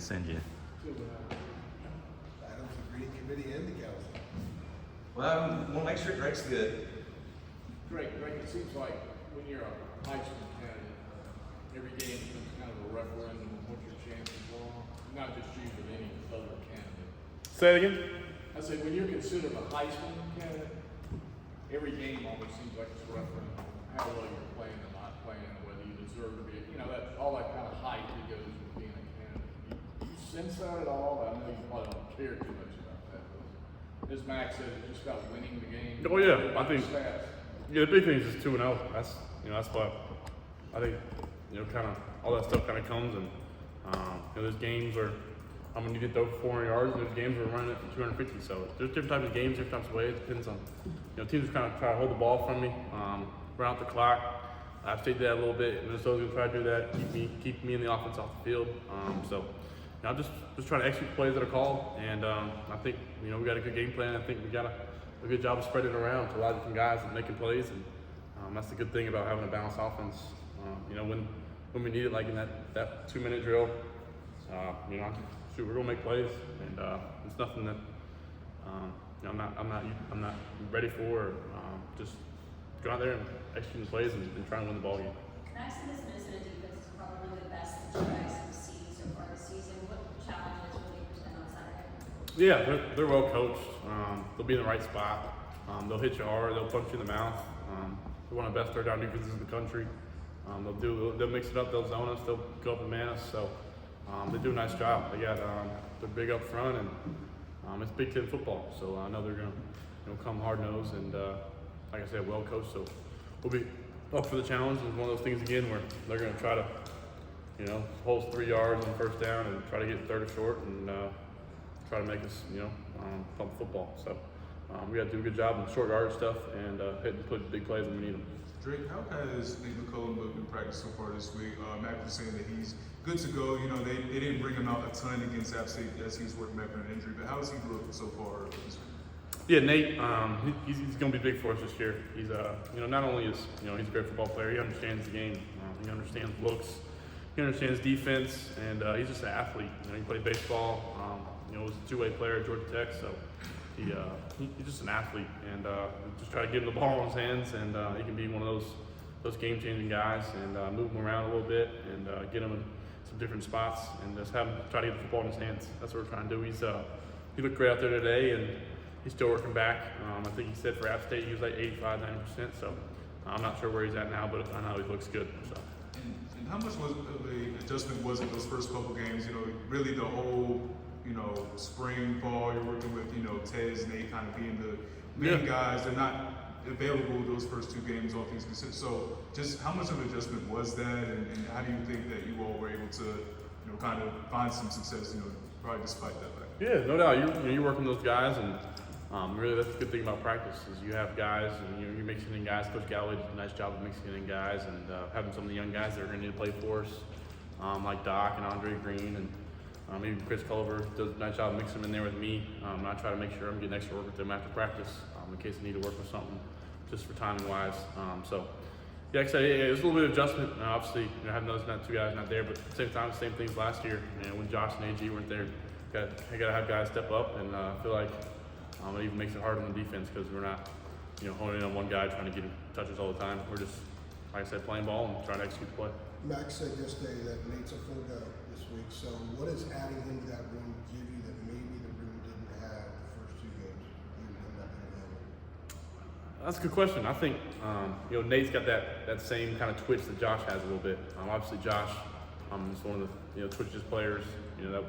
send you? Adams, the Green Committee, and the council. Well, we'll make sure Drake's good. Drake, it seems like when you're a Heisman candidate, every game becomes kind of a referendum on what your chances are. Not just you, but any other candidate. Say it again? I say, when you're considered a Heisman candidate, every game almost seems like it's a referendum on how well you're playing or not playing, and whether you deserve to be, that all that kind of hype that goes with being a candidate. You sense that at all? I know you probably don't care too much about that, but as Max said, it's just about winning the game. Oh yeah, I think. Stats. Yeah, the big thing is just 2-0. That's that's what I think. Kind of all that stuff kind of comes, and there's games where I'm gonna need to throw for 400 yards, and there's games where we're running it for 250. So there's different types of games, different types of ways. It depends on teams are kind of try to hold the ball from me, run out the clock. I've stayed that a little bit. Minnesota's gonna try to do that, keep me in the offense off the field. So I'm just trying to execute the plays that are called, and I think we got a good game plan. I think we got a good job of spreading it around to a lot of different guys and making plays, and that's the good thing about having a balanced offense. When we need it, like in that 2-minute drill, we're gonna make plays, and it's nothing that I'm not ready for. Just go out there and execute the plays and try and win the ball game. Can I say this Minnesota defense is probably the best that you guys have seen so far this season? What challenges will you present on Saturday? Yeah, they're well coached. They'll be in the right spot. They'll hit you hard. They'll punch you in the mouth. They're one of the best third down defenses in the country. They'll mix it up. They'll zone us. They'll go up and man us. So they do a nice job. They're big up front, and it's Big Ten football. So I know they're gonna come hard nosed and like I said, well coached. So we'll be up for the challenge. It's one of those things again where they're gonna try to hold us 3 yards on first down and try to get third or short and try to make us pump football. So we got to do a good job on short yardage stuff and hit and put big plays when we need them. Drake, how has Nate McCollum looked in practice so far this week? Mac was saying that he's good to go. They didn't bring him out a ton against App State as he's working back from an injury, but how has he looked so far this week? Yeah, Nate, he's going to be big for us this year. He's not only is he's a great football player, he understands the game. He understands looks, he understands defense, and he's just an athlete. He played baseball. Was a two-way player at Georgia Tech, so he's just an athlete. And just try to get him the ball in his hands, and he can be one of those game-changing guys, and move him around a little bit, and get him in some different spots, and just have him try to get the football in his hands. That's what we're trying to do. He looked great out there today, and he's still working back. I think he said for App State he was like 85, 90%. So I'm not sure where he's at now, but I know he looks good. So. And how much of the adjustment was it those first couple games? Really the whole spring, fall. You're working with Tez, Nate kind of being the main guys. They're not available those first 2 games, all things considered. So just how much of an adjustment was that, and how do you think that you all were able to kind of find some success? Probably despite that fact. Yeah, no doubt. You're working with those guys, and really that's the good thing about practice is you have guys, and you're mixing in guys. Coach Galloway did a nice job of mixing in guys and having some of the young guys that are going to need to play for us, like Doc and Andre Green, and even Chris Culver does a nice job of mixing them in there with me. I try to make sure I'm getting extra work with them after practice in case I need to work with something, just for timing wise. Yeah, like I said, it was a little bit of adjustment. Obviously, having those 2 guys not there, but at the same time, same things last year. When Josh and AG weren't there, I got to have guys step up, and I feel like it even makes it hard on the defense because we're not, honing in on one guy trying to get him touches all the time. We're just, like I said, playing ball and trying to execute the play. Max said yesterday that Nate's a full go this week. So what is adding into that room give you that maybe the room didn't have the first 2 games? That's a good question. I think Nate's got that same kind of twitch that Josh has a little bit. Obviously, Josh is one of the twitchiest players that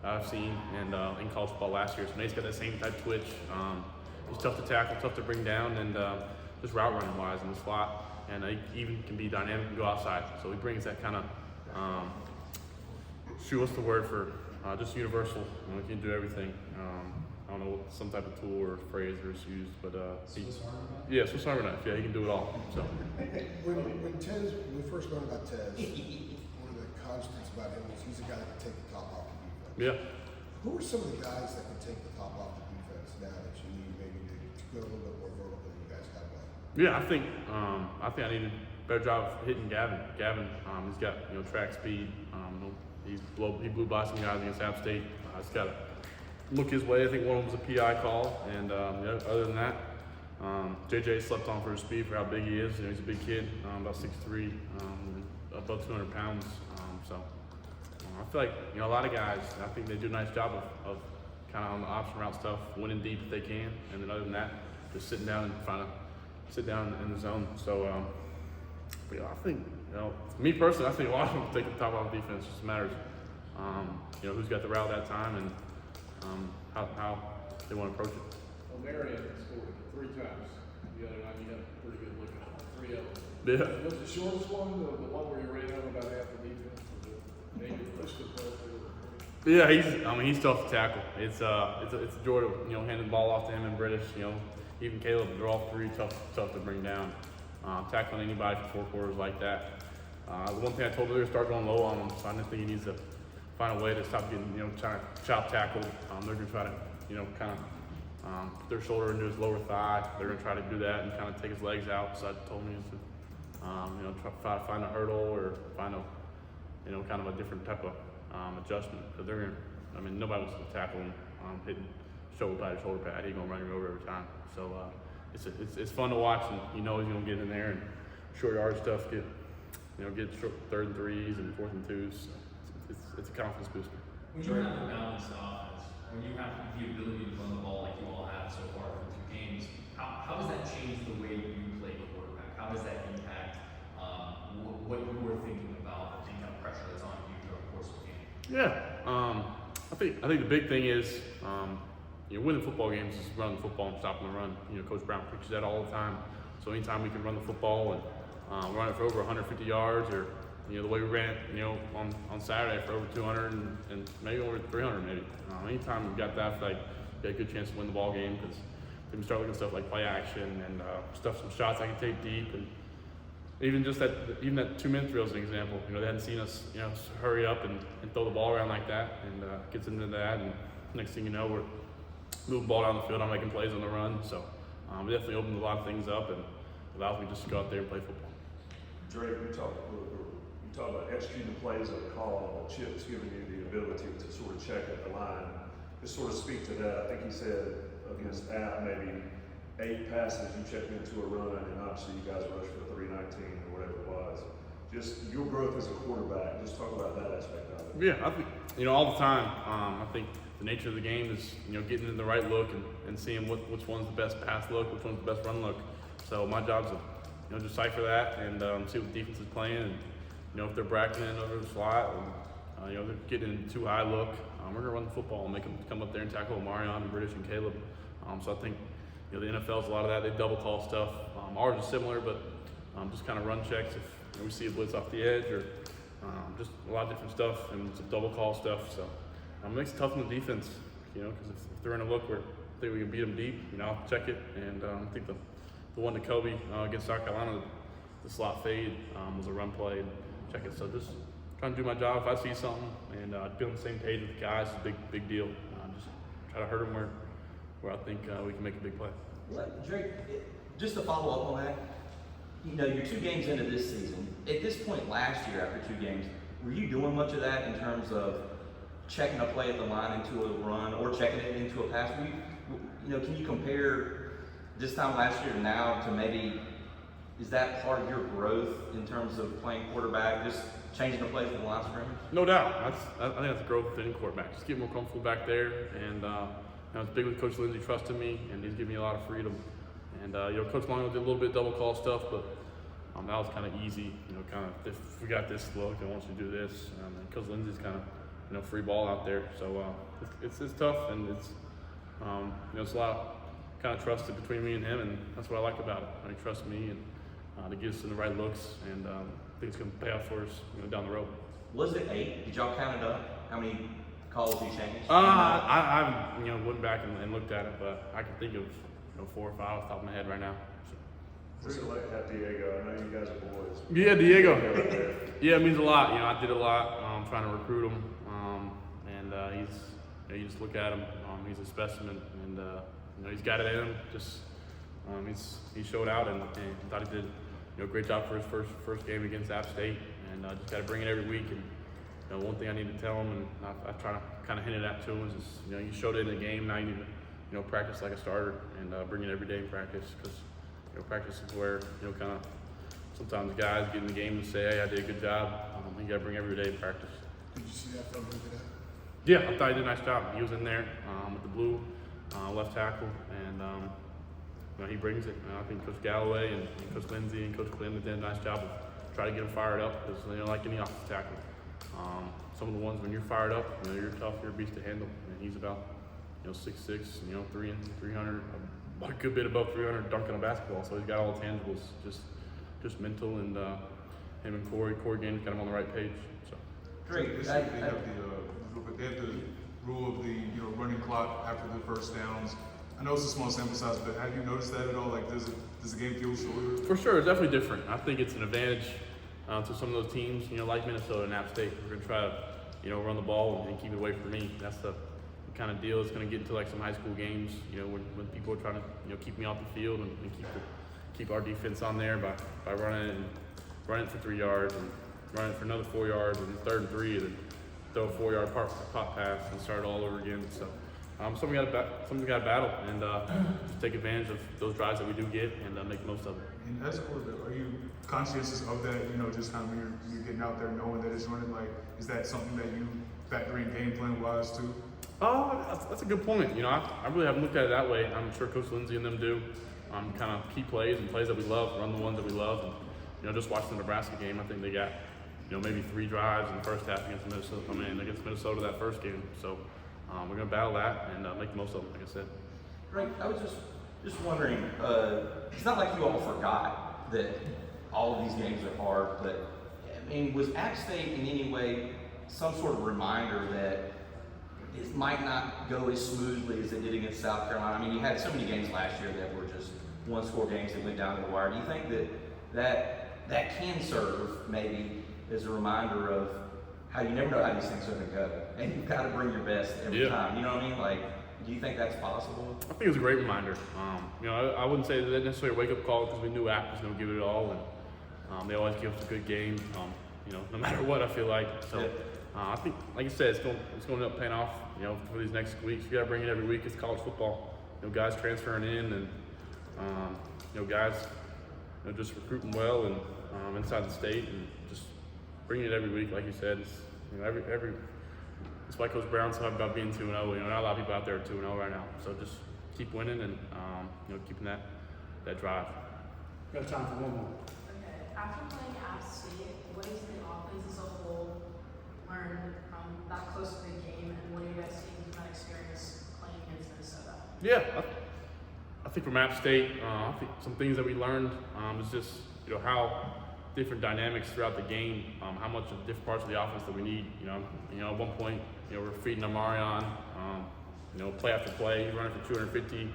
I've seen and in college football last year. So Nate's got that same type of twitch. He's tough to tackle, tough to bring down, and just route running wise in the slot. And he even can be dynamic and go outside. So he brings that kind of what's the word for just universal. He can do everything. I don't know what some type of tool or phrase is used, but Swiss Army knife. Yeah, he can do it all. So When we first learned about Tez, one of the constants about him was he's a guy that can take the top off the defense. yeah. Who are some of the guys that can take the top off the defense now that you need maybe to go a little bit more vertical than you guys have done? Yeah, I think I need a better job of hitting Gavin. Gavin, he's got track speed. he blew by some guys against App State. It's got to look his way. I think one of them was a PI call, and other than that, JJ slept on for his speed for how big he is. You know, he's a big kid, about 6'3", above 200 pounds. I feel like a lot of guys. I think they do a nice job of kind of on the option route stuff, winning deep if they can, and then other than that, just sitting down and trying to sit down in the zone. So, I think me personally, I think a lot of them take the top off defense. It just matters, who's got the route that time and how they want to approach it. Well, Marion scored 3 times the other night. You had a pretty good look at 3 of them. Yeah. Was the shortest one the one where you ran over about half the defense? Maybe pushed the ball through? Yeah, he's tough to tackle. It's a joy to hand the ball off to him and British. Even Caleb, they're all 3 tough to bring down. Tackling anybody for 4 quarters like that. The one thing I told him, start going low on him. So I just think he needs to find a way to stop getting trying to chop tackle. They're gonna try to kind of put their shoulder into his lower thigh. They're gonna try to do that and kind of take his legs out. So I told him try to find a hurdle or find a kind of a different type of adjustment, because they're gonna. Nobody wants to tackle him hitting shoulder pad to shoulder pad. He's gonna run you over every time. So it's fun to watch, and he's gonna get in there and short yard stuff. Get short 3rd and 3s and 4th and 2s. It's a confidence booster. When you have a balanced offense, when you have the ability to run the ball like you all have so far from 2 games, how does that change the way you play quarterback? How does that impact what you were thinking about the kind of pressure that's on you during the course of the game? Yeah, I think the big thing is winning football games is running the football and stopping the run. Coach Brown preaches that all the time. So anytime we can run the football and run it for over 150 yards, or the way we ran it, on Saturday for over 200 and maybe over 300 maybe. Anytime we've got that, I feel like we got a good chance to win the ball game, because we can start looking at stuff like play action and some shots I can take deep, and even that 2-minute drill is an example. They hadn't seen us hurry up and throw the ball around like that, and gets into that, and next thing you know, we're moving the ball down the field. I'm making plays on the run, so it definitely opened a lot of things up and allows me just to go out there and play football. Drake, you talk about executing plays on call, but Chip's giving you the ability to sort of check at the line. Just sort of speak to that. I think he said against App, maybe 8 passes you checked into a run, and obviously you guys rushed for 319 or whatever it was. Just your growth as a quarterback, just talk about that aspect of it. Yeah, I think, all the time, I think the nature of the game is, getting in the right look and seeing which one's the best pass look, which one's the best run look. So my job's to, decipher that and see what the defense is playing, and, if they're bracketing over the slot, and, they're getting in too high look, we're gonna run the football and make them come up there and tackle Marion and British and Caleb. So I think, the NFL's a lot of that. They double call stuff. Ours is similar, but just kind of run checks if we see a blitz off the edge, or just a lot of different stuff, and some double call stuff. So it makes it tough on the defense, because if they're in a look where I think we can beat them deep, I'll check it. And I think the one to Kobe against South Carolina, the slot fade was a run play, and check it. So just trying to do my job. If I see something and be on the same page with the guys, it's a big deal. Just try to hurt them where I think we can make a big play. Drake, just to follow up on that, you're 2 games into this season. At this point last year, after 2 games, were you doing much of that in terms of checking a play at the line into a run or checking it into a pass? Can you compare this time last year to now to maybe, is that part of your growth in terms of playing quarterback, just changing the play from the line of scrimmage? No doubt. I think that's growth within quarterback. Just get more comfortable back there, and it's big with Coach Lindsey trusting me, and he's giving me a lot of freedom. And Coach Longo did a little bit of double call stuff, but that was kind of easy. If we got this look, I want you to do this. And Coach Lindsey's kind of free ball out there, so it's tough, and it's it's a lot of kind of trust between me and him, and that's what I like about it. He trusts me and to get us in the right looks, and I think it's going to pay off for us down the road. Was it 8? Did y'all count it up? How many calls you changed? I went back and looked at it, but I can think of 4 or 5 off the top of my head right now. What's it like at Diego? I know you guys are boys. Yeah, Diego. Yeah, it means a lot. I did a lot trying to recruit him, and he's. You just look at him. He's a specimen, and he's got it in him. Just he showed out, and thought he did a great job for his first game against App State, and just got to bring it every week. And one thing I need to tell them, and I try to kind of hint it at to them, is you showed it in the game. Now you need to practice like a starter and bring it every day in practice, because practice is where kind of sometimes guys get in the game and say, hey, I did a good job. You got to bring every day in practice. Did you see that from him today? Yeah, I thought he did a nice job. He was in there with the blue left tackle, and he brings it. I think Coach Galloway and Coach Lindsey and Coach Clem did a nice job of trying to get him fired up, because like any offensive tackle, some of the ones when you're fired up, you're tough, you're a beast to handle. And he's about 6'6", 300, a good bit above 300 dunking a basketball. So he's got all the tangibles, just mental, and him and Corey getting kind of on the right page. So Great. They have the rule of the running clock after the first downs. I know it's a small sample size, but have you noticed that at all? Like, does the game feel shorter? For sure, it's definitely different. I think it's an advantage to some of those teams, like Minnesota and App State. We're going to try to, run the ball and keep it away from me. That's the kind of deal that's going to get into like some high school games, when people are trying to, keep me off the field and keep our defense on there by running it for 3 yards and running it for another 4 yards, and 3rd and 3, and then throw a 4-yard pop pass and start it all over again. So something got to battle and just take advantage of those drives that we do get and make the most of it. And as a quarterback, are you conscious of that? Just kind of when you're getting out there knowing that it's running. Like, is that something that you factor in game plan wise too? Oh, that's a good point. I really haven't looked at it that way. I'm sure Coach Lindsey and them do. Kind of key plays and plays that we love, run the ones that we love. And, just watching the Nebraska game, I think they got, maybe 3 drives in the first half against Minnesota that first game. So we're going to battle that and make the most of it, like I said. Right. I was just wondering, it's not like you all forgot that all of these games are hard, but was App State in any way some sort of reminder that it might not go as smoothly as it did against South Carolina? You had so many games last year that were just one-score games that went down to the wire. Do you think that can serve maybe as a reminder of how you never know how these things are going to go, and you've got to bring your best every time? You know what I mean? Like, do you think that's possible? I think it was a great reminder. I wouldn't say that necessarily a wake-up call, because we knew App was going to give it all, and they always give us a good game. No matter what, I feel like. So I think, like you said, it's going to end up paying off. For these next weeks, you got to bring it every week. It's college football. Guys transferring in, and guys, just recruiting well and inside the state, and just bringing it every week. Like you said, it's every. That's why Coach Brown said about being 2-0. Not a lot of people out there are 2-0 right now. So just keep winning and keeping that drive. Got time for one more. Okay. After playing App State, what is the offense as a whole learned from that close to the game, and what are you guys taking from that experience playing against Minnesota? Yeah, I think from App State, I think some things that we learned is just how different dynamics throughout the game, how much of different parts of the offense that we need. At one point, we're feeding Amarion, play after play, he's running for 250,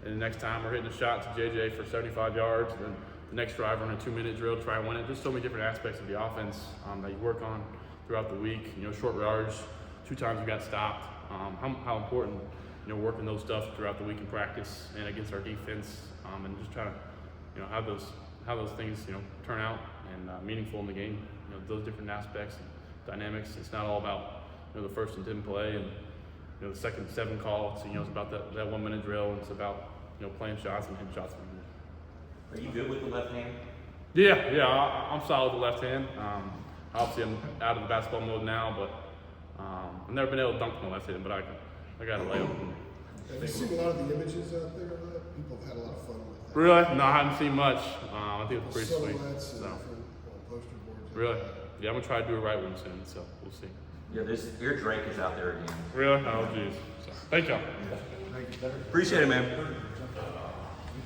and the next time we're hitting a shot to JJ for 75 yards, and then the next drive running a 2-minute drill to try and win it. Just so many different aspects of the offense that you work on throughout the week. Short yardage, 2 times we got stopped. How important, working those stuff throughout the week in practice and against our defense, and just trying to, how those things, turn out and meaningful in the game. Those different aspects and dynamics. It's not all about, the 1st and 10 play and, the 2nd and 7 call. It's about that 1-minute drill, and it's about, playing shots and hitting shots. Are you good with the left hand? Yeah, I'm solid with the left hand. Obviously, I'm out of the basketball mode now, but I've never been able to dunk with my left hand, but I got a layup. Have you seen a lot of the images out there of that? People have had a lot of fun with that. Really? No, I haven't seen much. I think it's pretty sweet. Silhouettes and So. different poster boards. Really? Yeah, I'm gonna try to do a right one soon, so we'll see. Yeah, your Drake is out there again. Really? Oh, jeez. So, thank y'all. Appreciate it, man.